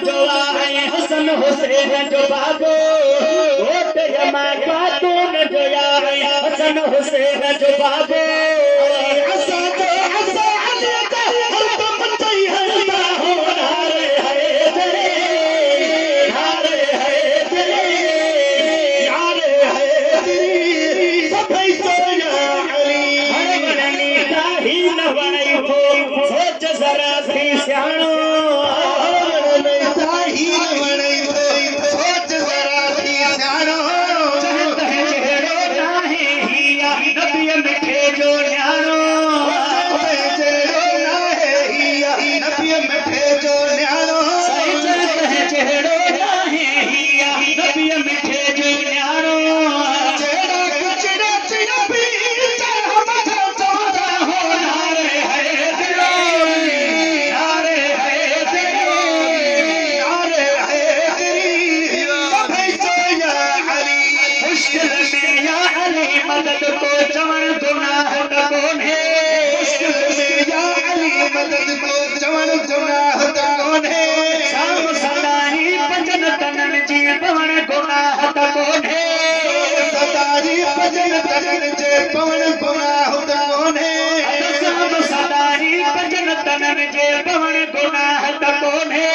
जो आए हसन हुसैन जो बाबो वोट यमा खातून जो आए हसन हुसैन जो बाबो असा जो असा अली का हर दम चाहिए हल्ला हो नारे है तेरे नारे है तेरे नारे है तेरी सभई सोया अली हर वणनी दाही न वणई थो सोच जरा सी सियाणो मदद को चवण गुनाह कौन है मुश्किल में या अली मदद को चवण गुनाह कौन है शाम सदाई भजन तनन जी पवन गुनाह कौन है सदाई भजन तनन जी पवन गुनाह कौन है शाम सदाई भजन तनन जी पवन गुनाह कौन है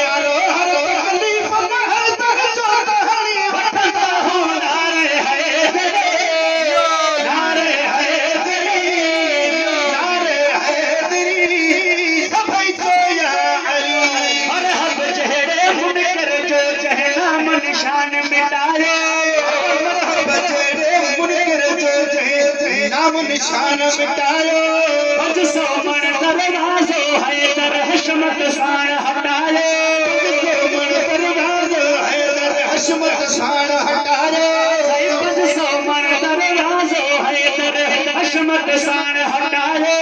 हरो हरो अली फलहर तह जो कहानी वठंदा हो नारे है निशान मिटाए नाम निशान मिटायो पज सौ मन दरवाजो है दर हशमत शान हटाए मन दरवाजो है दर हशमत शान हटाए पज सौ मन दरवाजो है दर हशमत शान हटाए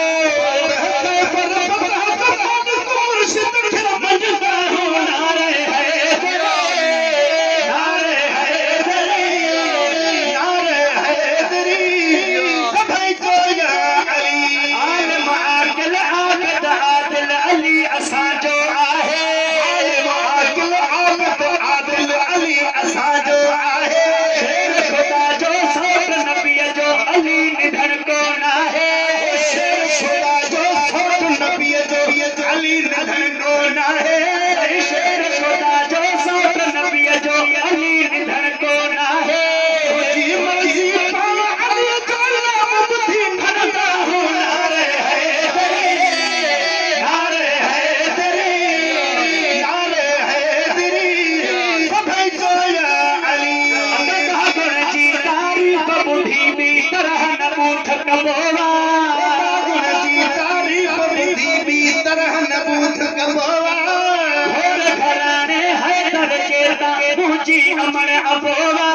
अमर अबोवा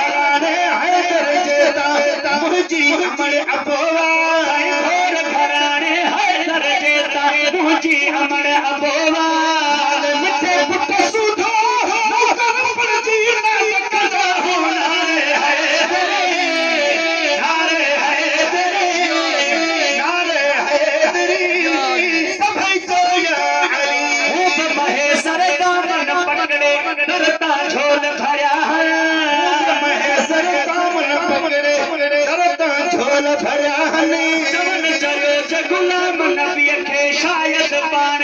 घराने हैदर जेता मुझी अमर अबोवा घराने हैदर जेता मुझी अमर अबोवा मिठे पुट सुधो नौकर पर जी न सकदा हो नारे हैदर नारे हैदर नारे हैदरी सभई सोया अली खूब महेसर दामन पकड़े डरता झोल भरा है महेसर दामन पकड़े डरता झोल भरा है चवन चलो गुलाम नबी के शायद पान